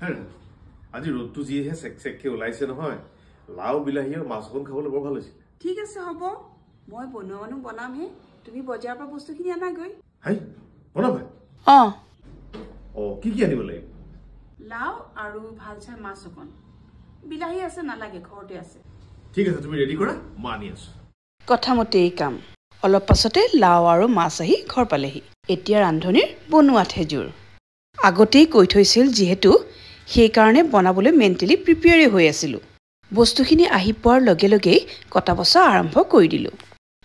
আজি ৰ'দটো যিহে চেকচেককে ওলাইছে নহয় লাও বিলাহী আৰু মাছ অকণ খাবলৈ বৰ ভাল হৈছে ঠিক আছে হ'ব মই বনোৱা মানুহ বনামহে তুমি বজাৰৰ পৰা বস্তুখিনি আনাগৈ হাই বনাবা কি আনিব লাগিব লাও আৰু ভাল চাই মাছ অকণ বিলাহী আছে নালাগে ঘৰতে আছে ঠিক আছে তুমি ৰেডি কৰা মই আনি আছো কথামতে এই কাম অলপ পাছতে লাও আৰু মাছ আহি ঘৰ পালেহি এতিয়া ৰান্ধনিৰ বনোৱাতহে জোৰ আগতেই কৈ থৈছিল যিহেতু সেইকাৰণে বনাবলৈ মেণ্টেলি প্ৰিপেয়াৰে হৈ আছিলোঁ বস্তুখিনি আহি পোৱাৰ লগে লগেই কটা বচা আৰম্ভ কৰি দিলোঁ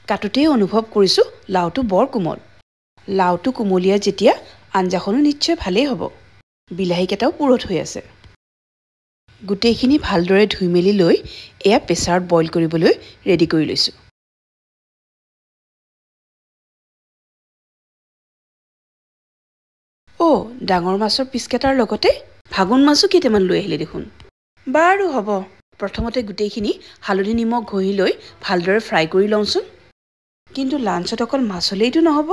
কাটোতেই অনুভৱ কৰিছোঁ লাওটো বৰ কোমল লাওটো কোমলীয়া যেতিয়া আঞ্জাখনো নিশ্চয় ভালেই হ'ব বিলাহীকেইটাও পুৰঠ হৈ আছে গোটেইখিনি ভালদৰে ধুই মেলি লৈ এয়া প্ৰেছাৰত বইল কৰিবলৈ ৰেডি কৰি লৈছোঁ ডাঙৰ মাছৰ পিচকেটাৰ লগতে ভাগুন মাছো কেইটামান লৈ আহিলে দেখোন বাৰু হ'ব প্ৰথমতে গোটেইখিনি হালধি নিমখ ঘঁহি লৈ ভালদৰে ফ্ৰাই কৰি লওঁচোন কিন্তু লাঞ্চত অকল মাছ হ'লেইতো নহ'ব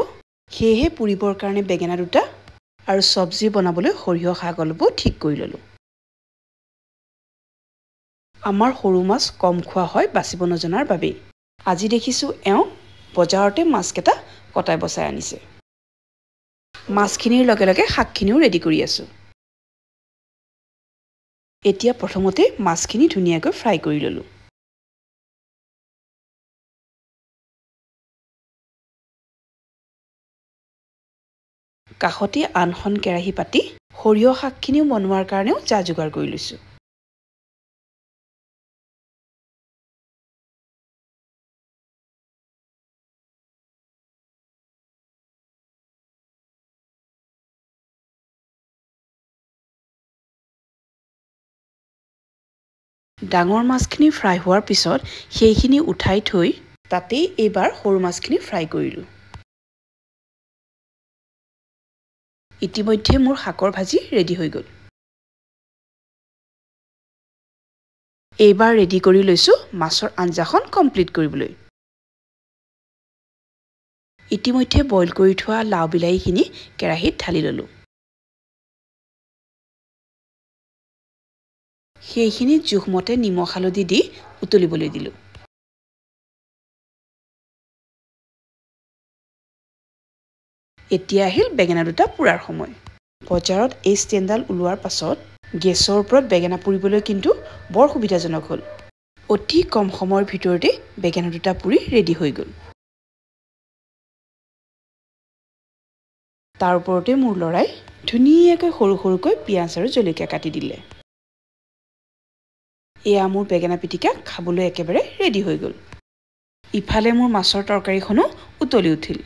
সেয়েহে পুৰিবৰ কাৰণে বেঙেনা দুটা আৰু চব্জি বনাবলৈ সৰিয়হ শাক অলপো ঠিক কৰি ল'লোঁ আমাৰ সৰু মাছ কম খোৱা হয় বাচিব নজনাৰ বাবেই আজি দেখিছোঁ এওঁ বজাৰতে মাছকেইটা কটাই বচাই আনিছে মাছখিনিৰ লগে লগে শাকখিনিও ৰেডি কৰি আছোঁ এতিয়া প্ৰথমতে মাছখিনি ধুনীয়াকৈ ফ্ৰাই কৰি ল'লোঁ কাষতে আনখন কেৰাহী পাতি সৰিয়হ শাকখিনিও বনোৱাৰ কাৰণেও যা যোগাৰ কৰি লৈছোঁ ডাঙৰ মাছখিনি ফ্ৰাই হোৱাৰ পিছত সেইখিনি উঠাই থৈ তাতেই এইবাৰ সৰু মাছখিনি ফ্ৰাই কৰিলোঁ ইতিমধ্যে মোৰ শাকৰ ভাজি ৰেডি হৈ গ'ল এইবাৰ ৰেডি কৰি লৈছোঁ মাছৰ আঞ্জাখন কমপ্লিট কৰিবলৈ ইতিমধ্যে বইল কৰি থোৱা লাও বিলাহীখিনি কেৰাহীত ঢালি ল'লোঁ সেইখিনি জোখমতে নিমখ হালধি দি উতলিবলৈ দিলোঁ এতিয়া আহিল বেঙেনা দুটা পুৰাৰ সময় বজাৰত এই ষ্টেণ্ডডাল ওলোৱাৰ পাছত গেছৰ ওপৰত বেঙেনা পুৰিবলৈ কিন্তু বৰ সুবিধাজনক হ'ল অতি কম সময়ৰ ভিতৰতে বেঙেনা দুটা পুৰি ৰেডি হৈ গ'ল তাৰ ওপৰতে মোৰ ল'ৰাই ধুনীয়াকৈ সৰু সৰুকৈ পিঁয়াজ আৰু জলকীয়া কাটি দিলে এয়া মোৰ বেঙেনা পিটিকা খাবলৈ একেবাৰে ৰেডি হৈ গ'ল ইফালে মোৰ মাছৰ তৰকাৰীখনো উতলি উঠিল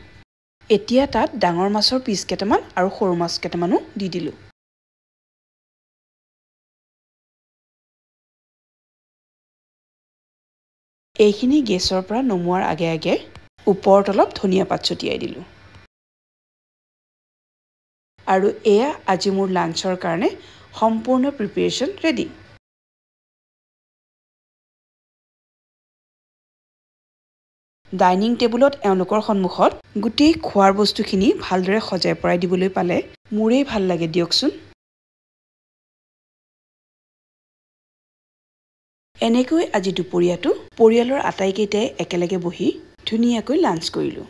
এতিয়া তাত ডাঙৰ মাছৰ পিচ কেইটামান আৰু সৰু মাছ কেইটামানো দি দিলোঁ এইখিনি গেছৰ পৰা নমোৱাৰ আগে আগে ওপৰত অলপ ধনিয়া পাত ছটিয়াই দিলোঁ আৰু এয়া আজি মোৰ লাঞ্চৰ কাৰণে সম্পূৰ্ণ প্ৰিপেৰেশ্যন ৰেডি ডাইনিং টেবুলত এওঁলোকৰ সন্মুখত গোটেই খোৱাৰ বস্তুখিনি ভালদৰে সজাই পৰাই দিবলৈ পালে মোৰেই ভাল লাগে দিয়কচোন এনেকৈ আজি দুপৰীয়াটো পৰিয়ালৰ আটাইকেইটাই একেলগে বহি ধুনীয়াকৈ লাঞ্চ কৰিলোঁ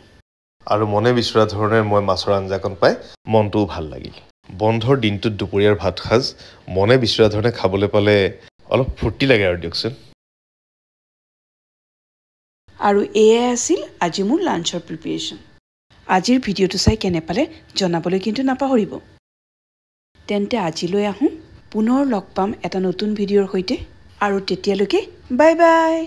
আৰু মনে বিচৰা ধৰণে মই মাছৰ আঞ্জাকণ পাই মনটোও ভাল লাগিল বন্ধৰ দিনটোত দুপৰীয়াৰ ভাত সাজ মনে বিচৰা ধৰণে খাবলৈ পালে অলপ ফূৰ্তি লাগে আৰু দিয়কচোন আৰু এয়াই আছিল আজি মোৰ লাঞ্চৰ প্ৰিপেৰেশ্যন আজিৰ ভিডিঅ'টো চাই কেনে পালে জনাবলৈ কিন্তু নাপাহৰিব তেন্তে আজিলৈ আহোঁ পুনৰ লগ পাম এটা নতুন ভিডিঅ'ৰ সৈতে আৰু তেতিয়ালৈকে বাই বাই